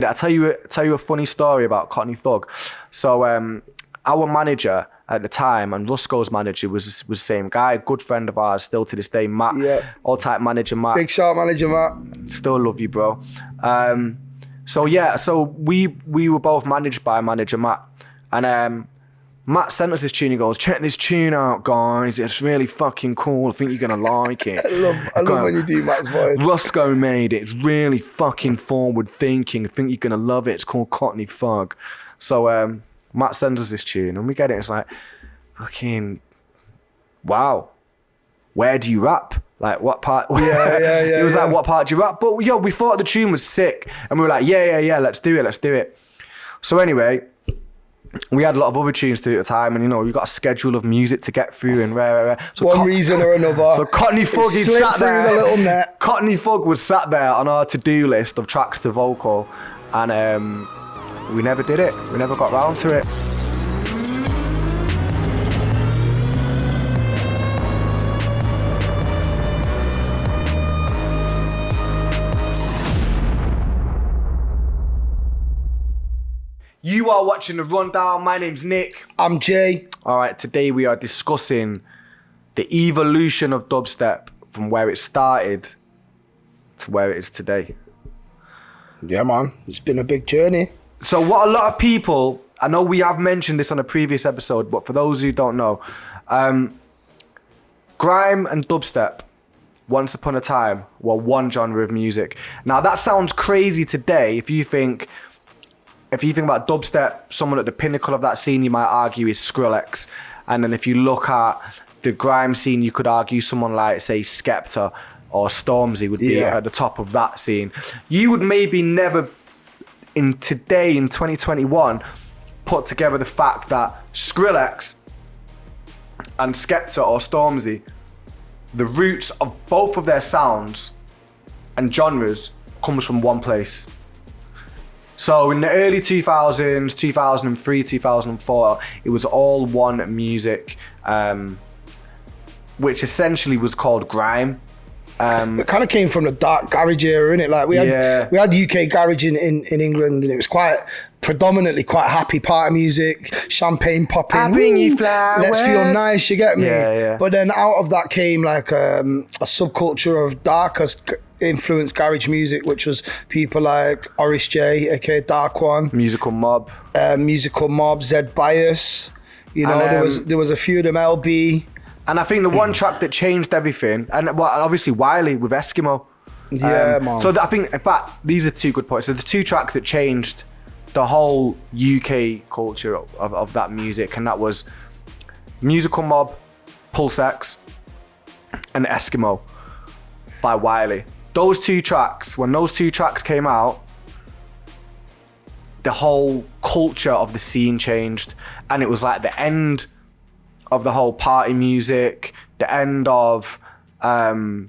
I'll tell you a funny story about Cockney Thug. So our manager at the time, and Rusko's manager was the same guy, good friend of ours, still to this day, Matt. Yeah. All-type manager, Matt. Big shout manager, Matt. Still love you, bro. So we were both managed by manager Matt. And Matt sent us this tune. He goes, check this tune out, guys. It's really fucking cool. I think you're going to like it. I love when you do Matt's voice. Rusko made it. It's really fucking forward thinking. I think you're going to love it. It's called Cockney Thug. So Matt sends us this tune and we get it. It's like, fucking, wow. Where do you rap? Like, what part? Yeah. It was like, what part do you rap? But yo, we thought the tune was sick. And we were like, yeah, let's do it. So anyway, we had a lot of other tunes to do at the time, and we got a schedule of music to get through and rare. So one reason or another. So Cockney Thug is sat there. The little net. Cockney Thug was sat there on our to-do list of tracks to vocal, and we never did it. We never got round to it. You are watching The Rundown. My name's Nick. I'm Jay. All right, today we are discussing the evolution of dubstep from where it started to where it is today. Yeah, man. It's been a big journey. So what a lot of people, I know we have mentioned this on a previous episode, but for those who don't know, grime and dubstep, once upon a time, were one genre of music. Now that sounds crazy today if you think about dubstep, someone at the pinnacle of that scene, you might argue is Skrillex. And then if you look at the grime scene, you could argue someone like, say, Skepta or Stormzy would be at the top of that scene. You would maybe never, in 2021, put together the fact that Skrillex and Skepta or Stormzy, the roots of both of their sounds and genres comes from one place. So in the early 2000s, 2003, 2004, it was all one music, which essentially was called grime. It kind of came from the dark garage era, innit? Like we had UK garage in England, and it was predominantly quite happy party music, champagne popping. I bring you flowers. Let's feel nice, you get me? Yeah. But then out of that came like a subculture of darker influenced garage music, which was people like Oris J, aka Dark One, Musical Mob, Zed Bias. There was a few of them, LB. And I think the one track that changed everything, and obviously Wiley with Eskimo. Yeah, man. So I think, in fact, these are two good points. So the two tracks that changed the whole UK culture of that music, and that was Musical Mob, Pulse X, and Eskimo by Wiley. Those two tracks, when those two tracks came out, the whole culture of the scene changed, and it was like the end of the whole party music, the end of the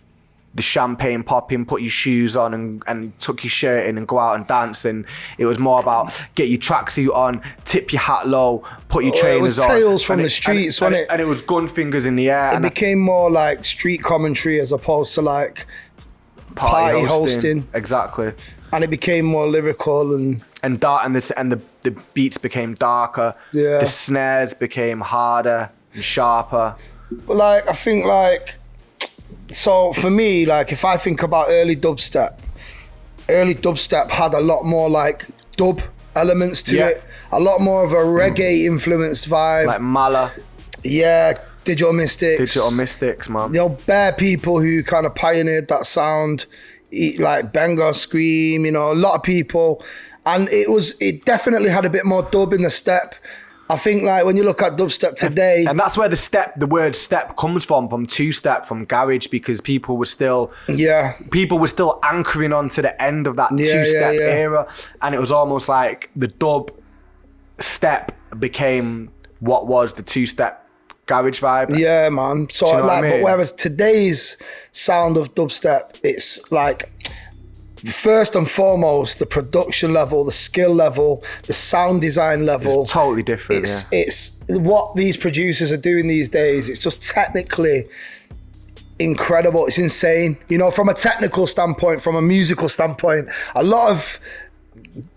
champagne popping, put your shoes on and tuck your shirt in and go out and dance. And it was more about get your tracksuit on, tip your hat low, put your trainers on. It was tales from the streets, wasn't it? And it was gun fingers in the air. It became more like street commentary as opposed to like party hosting. Exactly. And it became more lyrical and dark, and the beats became darker. Yeah. The snares became harder and sharper. But like, I think like, so for me, like if I think about early dubstep had a lot more like dub elements to it. A lot more of a reggae influenced vibe. Like Mala. Yeah, Digital Mystics, man. Bare people who kind of pioneered that sound, like Benga, Scream, a lot of people. And it definitely had a bit more dub in the step. I think like when you look at dubstep today, and that's where the word step comes from two-step, from garage, because people were still anchoring onto the end of that two-step era, and it was almost like the dub step became what was the two-step garage vibe. Yeah, man. So like, but whereas today's sound of dubstep, it's like, first and foremost, the production level, the skill level, the sound design level. It's totally different. It's what these producers are doing these days. It's just technically incredible. It's insane. From a technical standpoint, from a musical standpoint, a lot of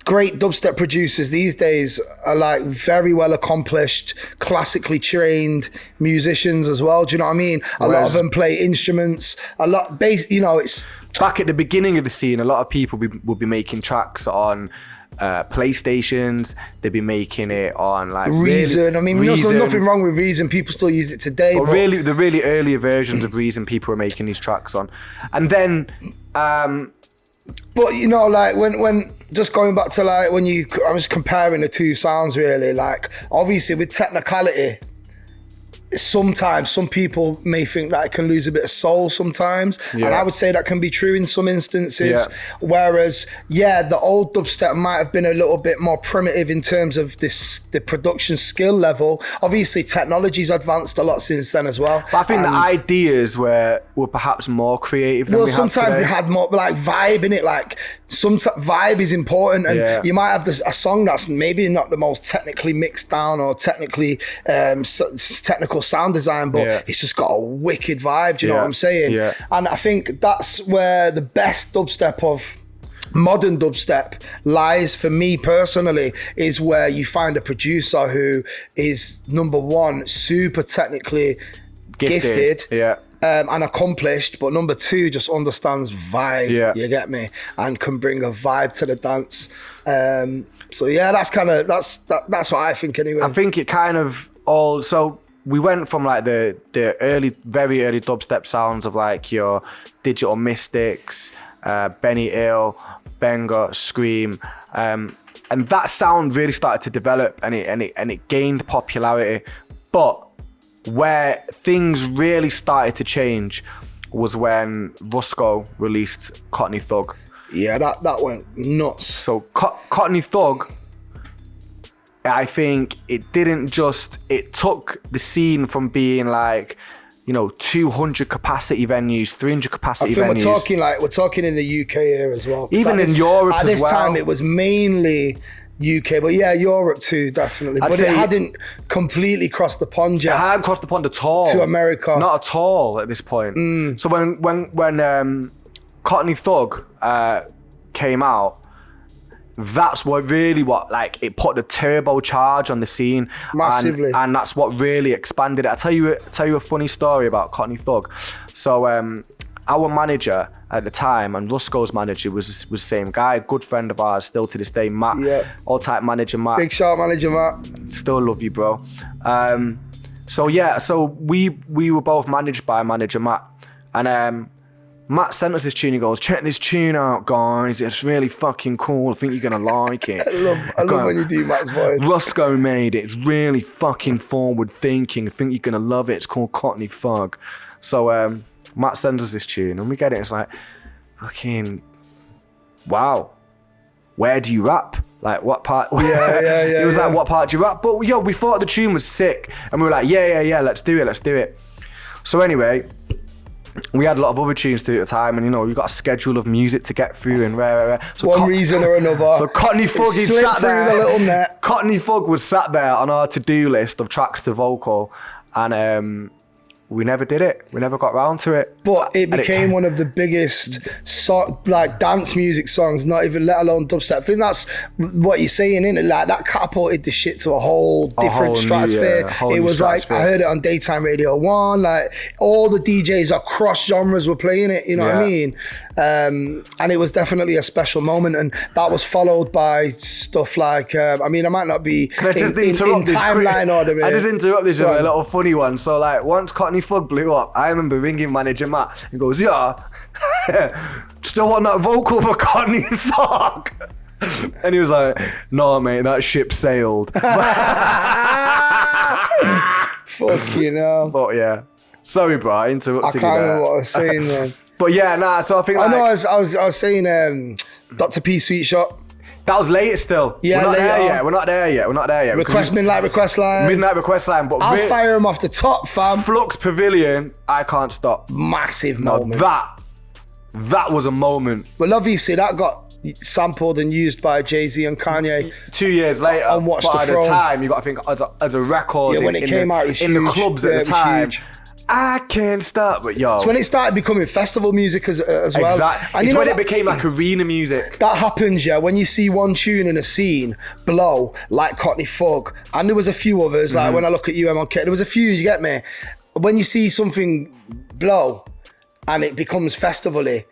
great dubstep producers these days are like very well accomplished, classically trained musicians as well. Do you know what I mean? A lot of them play instruments, a lot bass, you know, it's... Back at the beginning of the scene, a lot of people would be making tracks on PlayStations. They'd be making it on like Reason. I mean, there's nothing wrong with Reason. People still use it today. But really, the really earlier versions of Reason, people were making these tracks on. And then... But you know, like when just going back to like when I was comparing the two sounds really, like obviously with technicality, sometimes some people may think that it can lose a bit of soul sometimes, and I would say that can be true in some instances. Whereas the old dubstep might have been a little bit more primitive in terms of the production skill level. Obviously technology's advanced a lot since then as well, but I think the ideas were perhaps more creative than sometimes they had more like vibe in it. Like vibe is important, and you might have a song that's maybe not the most technically mixed down or technically technical sound design, but it's just got a wicked vibe. Do you know what I'm saying? And I think that's where the best dubstep of modern dubstep lies for me personally, is where you find a producer who is, number one, super technically gifted and accomplished, but number two, just understands vibe. You get me? And can bring a vibe to the dance. So that's what I think anyway. I think it kind of so we went from like the very early dubstep sounds of like your Digital Mystics, Benny Hill, Benga, Scream, and that sound really started to develop, and it gained popularity. But where things really started to change was when Rusko released Cockney Thug. Yeah, that went nuts. So Cockney Thug, I think it took the scene from being like, 200 capacity venues, 300 capacity venues. We're talking in the UK here as well. Even in Europe as well. At this time, it was mainly UK, but Europe too, definitely. But it hadn't completely crossed the pond yet. It hadn't crossed the pond at all. To America. Not at all at this point. So when Cockney Thug came out, that's what it put the turbocharge on the scene massively, and that's what really expanded it. I'll tell you a funny story about Cockney Thug. So our manager at the time, and Rusko's manager was the same guy, good friend of ours still to this day, Matt. All type manager Matt. Big shout manager Matt. Still love you, bro. So we were both managed by manager Matt, and Matt sent us this tune. He goes, check this tune out, guys. It's really fucking cool. I think you're going to like it. I love when you do Matt's voice. Rusko made it. It's really fucking forward thinking. I think you're going to love it. It's called Cockney Thug. So Matt sends us this tune and we get it. It's like, fucking, wow. Where do you rap? Like, what part? It was like, what part do you rap? But we thought the tune was sick. And we were like, yeah, let's do it. So anyway, we had a lot of other tunes to do at the time, and we got a schedule of music to get through and rare. So one reason or another. So Cockney Thug, he sat there. The little net. Cockney Thug was sat there on our to-do list of tracks to vocal, and we never did it. We never got round to it. But it became one of the biggest dance music songs, not even let alone dubstep. I think that's what you're saying, isn't it? Like that catapulted the shit to a whole different stratosphere. It was like, I heard it on Daytime Radio 1, like all the DJs across genres were playing it, you know what I mean? And it was definitely a special moment, and that was followed by stuff like, I might not be in timeline order. I just interrupt this with a little funny one. So like once Cockney Thug blew up, I remember ringing manager Matt and goes, still want that vocal for Cockney Thug? And he was like, no mate, that ship sailed. Fucking hell. But yeah, sorry bro, I interrupted you. I can't remember what I was saying then. But yeah, so I think I was saying Dr. P Sweet Shop. That was later still. Yeah, We're not there yet. Midnight request line. Midnight request line. But I'll fire him off the top, fam. Flux Pavillion, I Can't Stop. Massive moment. That was a moment. Well, obviously that got sampled and used by Jay-Z and Kanye 2 years later. On Watch the Throne. At the time, you got to think as a record. Yeah, when it came out, it was in huge. The clubs at the time. Huge. I can't stop. But yo, it's when it started becoming festival music as well. Exactly. And It's when it became like arena music. That happens, yeah, when you see one tune in a scene blow, like Cockney Thug, and there was a few others, like when I look at UMLK, there was a few, you get me? When you see something blow and it becomes festival-y,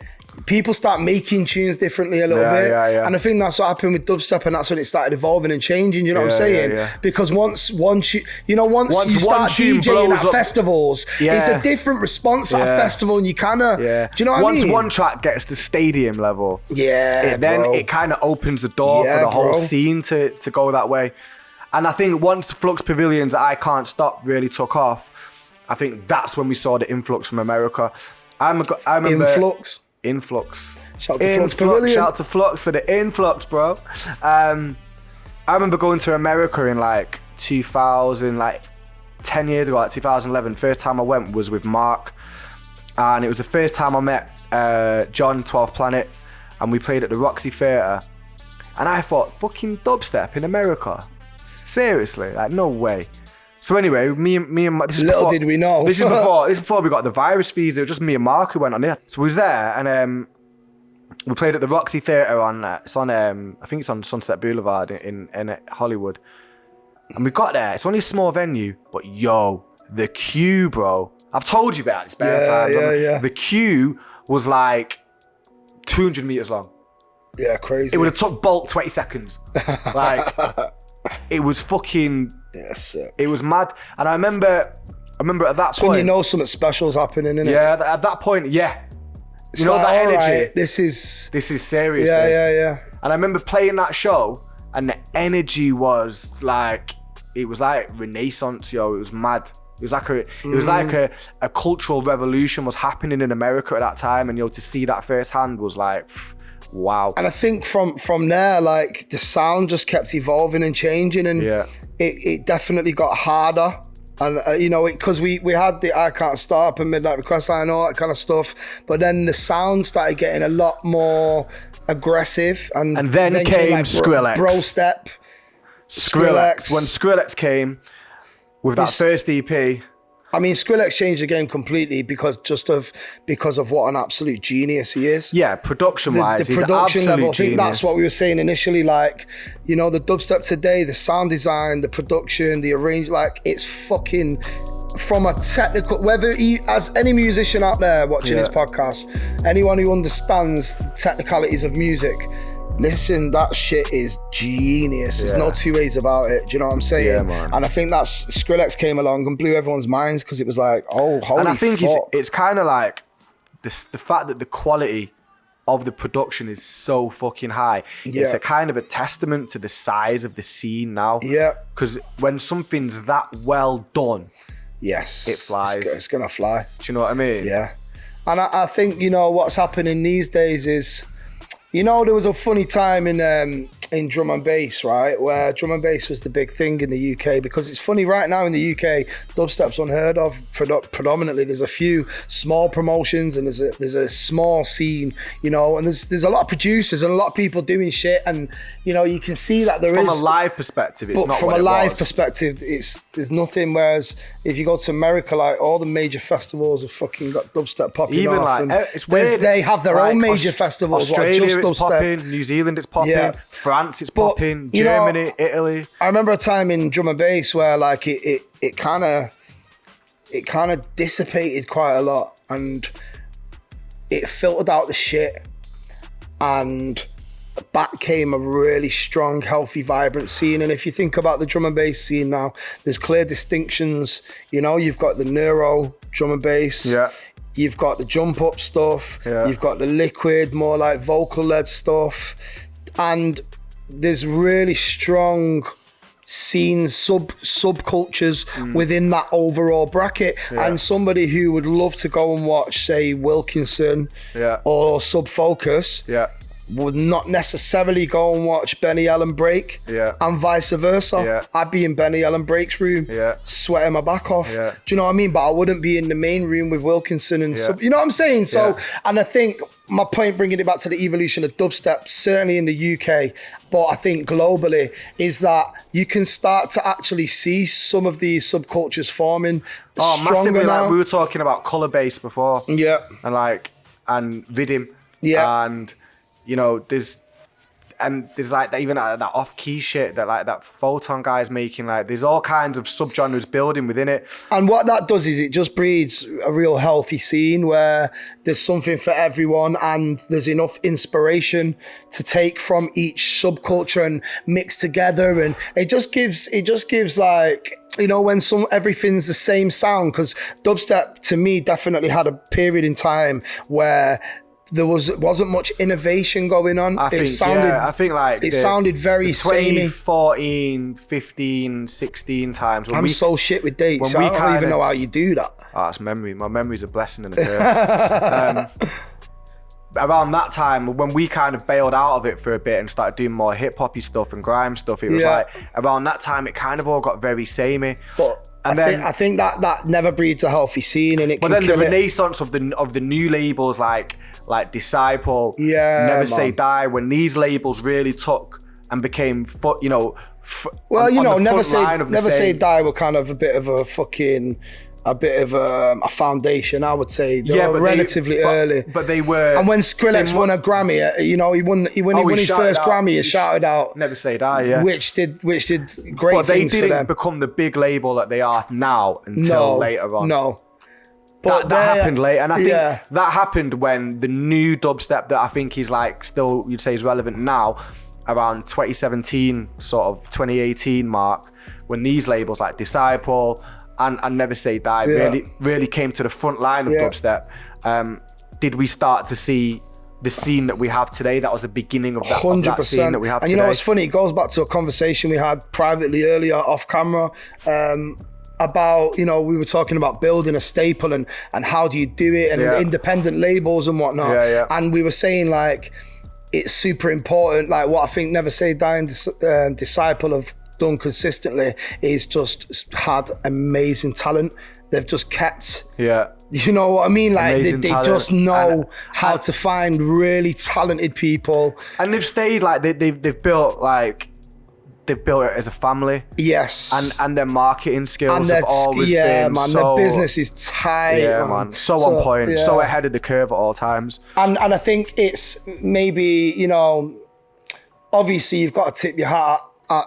people start making tunes differently a little bit. Yeah. And I think that's what happened with dubstep, and that's when it started evolving and changing, you know what I'm saying? Yeah. Because once you start one tune DJing blows at up, festivals, it's a different response at a festival, and you kind of, do you know what I mean? Once one track gets to stadium level, then it kind of opens the door for the whole scene to go that way. And I think once the Flux Pavillions, I Can't Stop really took off, I think that's when we saw the influx from America. I remember Influx. Shout out to Flux Pavillion. Shout out to Flux for the influx, bro. I remember going to America in like 2000, like 10 years ago, like 2011. First time I went was with Mark, and it was the first time I met John, 12th Planet, and we played at the Roxy Theatre. And I thought, fucking dubstep in America? Seriously? Like, no way. So anyway, me and Mark, did we know. This is before we got the virus feeds. It was just me and Mark who went on it. So we was there, and we played at the Roxy Theatre I think it's on Sunset Boulevard in Hollywood. And we got there. It's only a small venue, but yo, the queue, bro. I've told you about this bare times. Yeah. The queue was like 200 meters long. Yeah, crazy. It would have took Bolt 20 seconds. Like, it was fucking. Yes, it was mad. And I remember at that point. When you know something special's happening, innit? Yeah, at that point, yeah. It's you know, like, that energy. Right, this is serious. Yeah. And I remember playing that show, and the energy was like, it was like Renaissance, yo. It was mad. It was like a cultural revolution was happening in America at that time, and to see that firsthand was like, wow. And I think from there, like, the sound just kept evolving and changing, and it definitely got harder. And because we had the I Can't Stop and Midnight Request Line and all that kind of stuff, but then the sound started getting a lot more aggressive, and then came like Skrillex. Bro Step. Skrillex. When Skrillex came with that first EP. I mean, Skrillex changed the game completely because of what an absolute genius he is. Yeah, production-wise, the production level. I think genius. that's what we were saying initially. Like, the dubstep today, the sound design, the production, the arrangement, like, it's fucking from a technical. Whether as any musician out there watching this podcast, anyone who understands the technicalities of music. Listen, that shit is genius. There's no two ways about it. Do you know what I'm saying? Yeah, man. And I think that's Skrillex came along and blew everyone's minds because it was like, oh, holy fuck. And I think it's kind of like the fact that the quality of the production is so fucking high. Yeah. It's a kind of a testament to the size of the scene now. Yeah. Because when something's that well done, yes, it flies. It's gonna fly. Do you know what I mean? Yeah. And I think what's happening these days is. There was a funny time in drum and bass, right? Where drum and bass was the big thing in the UK, because it's funny right now in the UK, dubstep's unheard of predominantly. There's a few small promotions and there's a small scene, and there's a lot of producers and a lot of people doing shit, and you can see that there from is. From a live perspective, it's not from what a live was. Perspective, there's nothing. Whereas if you go to America, like, all the major festivals have fucking got dubstep popping Even off. like, and it's weird. They have their own major festivals. Australia, like it's popping. New Zealand, it's popping. France, it's popping. Germany, Italy. I remember a time in drum and bass where like it kind of dissipated quite a lot, and it filtered out the shit, and back came a really strong, healthy, vibrant scene. And if you think about the drum and bass scene now, there's clear distinctions. You've got the neuro drum and bass. Yeah. You've got the jump up stuff. Yeah. You've got the liquid, more like vocal led stuff. And there's really strong scenes, subcultures within that overall bracket. Yeah. And somebody who would love to go and watch, say, Wilkinson or Subfocus would not necessarily go and watch Benny Ellen break, and vice versa. Yeah. I'd be in Benny Ellen break's room, sweating my back off. Do you know what I mean? But I wouldn't be in the main room with Wilkinson and Sub. You know what I'm saying? So, and I think my point, bringing it back to the evolution of dubstep, certainly in the UK, but I think globally, is that you can start to actually see some of these subcultures forming massively. now. Like we were talking about color bass before. Yeah. And rhythm. Yeah. And there's like even that off-key shit that Photon guy's making. Like there's all kinds of subgenres building within it. And what that does is it just breeds a real healthy scene where there's something for everyone and there's enough inspiration to take from each subculture and mix together. And it just gives like, you know, when everything's the same sound, because dubstep to me definitely had a period in time where there wasn't much innovation going on. It sounded very samey. 14, 15, 16 times. I'm so shit with dates. I don't even know how you do that. Oh, it's memory. My memory's a blessing and a curse. Around that time, when we kind of bailed out of it for a bit and started doing more hip-hoppy stuff and grime stuff, it was like, around that time, it kind of all got very samey. But I think that never breeds a healthy scene, and it. But then the renaissance of the new labels like Disciple, Never Say Die, when these labels really took and became, Never Say Die were kind of a bit of a foundation, I would say. They were relatively early. But they were. And when Skrillex won a Grammy, he won his first Grammy, he shouted out Never Say Die, yeah. Which did great things for them. But they didn't become the big label that they are now until later on. No. But that happened late, and I think that happened when the new dubstep that I think is like still, you'd say, is relevant now, around 2017, sort of 2018 mark, when these labels like Disciple and Never Say Die really came to the front line of dubstep. Did we start to see the scene that we have today? That was the beginning of that, 100%. Of that scene that we have today. And you know what's funny? It goes back to a conversation we had privately earlier off camera. About, we were talking about building a staple and how do you do it, and independent labels and whatnot. And we were saying like it's super important. Like what I think Never Say Die and Disciple have done consistently is just had amazing talent. They've just kept, you know what I mean? Like they just know how to find really talented people, and they've stayed like they've built like. They've built it as a family. Yes. And their marketing skills have always been their business is tight. Yeah, man. So on point, so ahead of the curve at all times. And I think it's maybe, obviously you've got to tip your hat at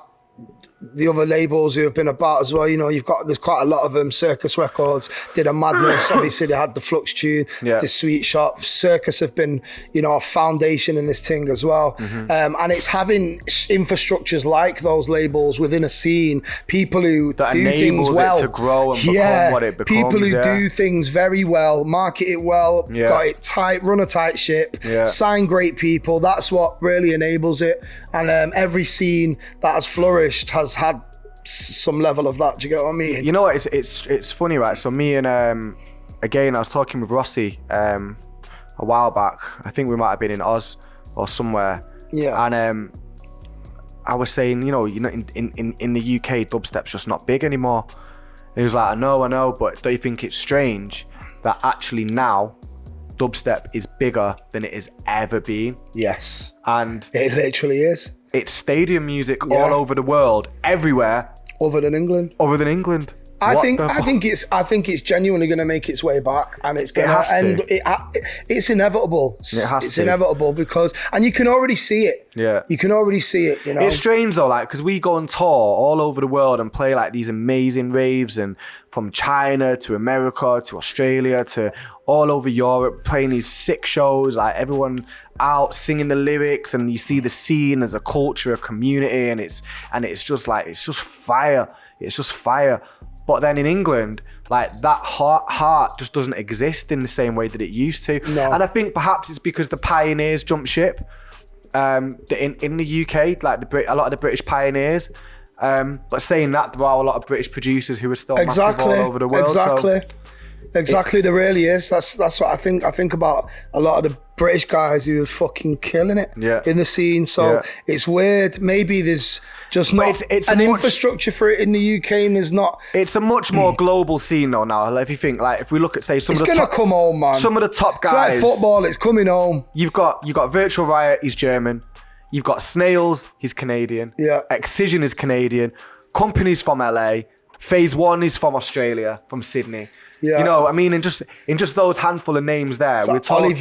the other labels who have been about as well. There's quite a lot of them. Circus Records did a madness. Obviously they had the Flux Tune, the Sweet Shop. Circus have been, a foundation in this thing as well. And it's having infrastructures like those labels within a scene, people who that do things well. It to grow and become what it becomes. People who do things very well, market it well, got it tight, run a tight ship, sign great people. That's what really enables it. And every scene that has flourished has had some level of that. Do you get what I mean? You know what? It's funny, right? So me and again, I was talking with Rossi a while back. I think we might have been in Oz or somewhere. Yeah. And I was saying, in the UK, dubstep's just not big anymore. And he was like, I know, but don't you think it's strange that actually now dubstep is bigger than it has ever been? Yes. And it literally is. It's stadium music all over the world, everywhere. Other than England. I think it's genuinely going to make its way back, and it's going to end. It's inevitable. It's inevitable because, and you can already see it. Yeah, you can already see it. It's strange though, like because we go on tour all over the world and play like these amazing raves, and from China to America to Australia to all over Europe, playing these sick shows, like everyone out singing the lyrics, and you see the scene as a culture, a community, and it's just fire. It's just fire. But then in England, like that heart just doesn't exist in the same way that it used to. No. And I think perhaps it's because the pioneers jumped ship. In the UK, like a lot of the British pioneers. But saying that, there are a lot of British producers who are still massive all over the world. Exactly. There really is. That's what I think. I think about a lot of the British guys who are fucking killing it Yeah. in the scene. So Yeah. it's weird. Maybe there's just not it's an a much- infrastructure for it in the UK, and there's not. It's a much more global scene though now. Like, if you think, like, if we look at, say, some It's of the gonna top, come home, man. some of the top It's guys. like football. It's coming home. You got Virtual Riot, he's German. You've got Snails, he's Canadian. Yeah. Excision is Canadian. Company's from LA. Phase One is from Australia, from Sydney. Yeah. You know, I mean, in just those handful of names there, we're talking.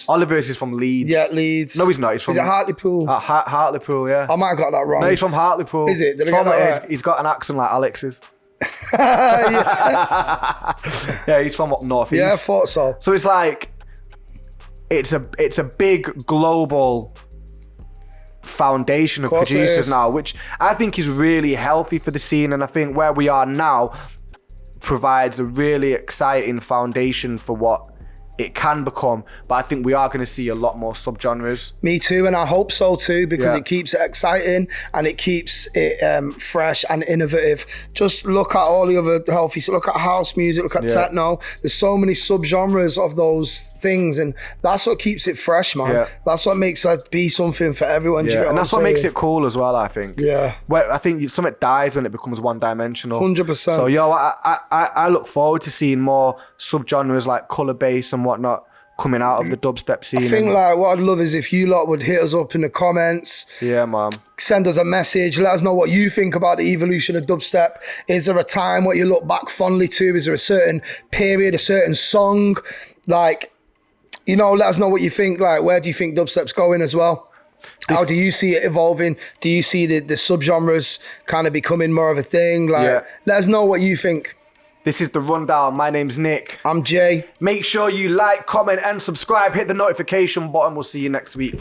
Oliver's is from Leeds. Yeah, Leeds. No, he's not. He's from. Is it Hartlepool? Hartlepool, yeah. I might have got that wrong. No, he's from Hartlepool. Is it? Did I From get that it, right? He's got an accent like Alex's. yeah. Yeah, he's from up north. Yeah, I thought so. So it's like, it's a big global foundation of Course it producers is. now, which I think is really healthy for the scene. And I think where we are now provides a really exciting foundation for what it can become. But I think we are going to see a lot more subgenres. Me too, and I hope so too, because Yeah. it keeps it exciting and it keeps it fresh and innovative. Just look at all the other healthy, so look at house music, look at Yeah. techno. There's so many subgenres of those things, and that's what keeps it fresh, man. Yeah. That's what makes it be something for everyone. Do you Yeah, get and what that's I'm what makes saying? it cool as well, I think. Yeah. Where I think something dies when it becomes one-dimensional. 100%. So, I look forward to seeing more subgenres like colour bass and whatnot coming out of the dubstep scene. I think and- like what I'd love is if you lot would hit us up in the comments, yeah, man. send us a message, let us know what you think about the evolution of dubstep. Is there a time what you look back fondly to? Is there a certain period, a certain song? Like, you know, let us know what you think. Like, where do you think dubstep's going as well? How do you see it evolving? Do you see the subgenres kind of becoming more of a thing? Like, Yeah. let us know what you think. This is The Rundown. My name's Nick. I'm Jay. Make sure you like, comment, and subscribe. Hit the notification button. We'll see you next week.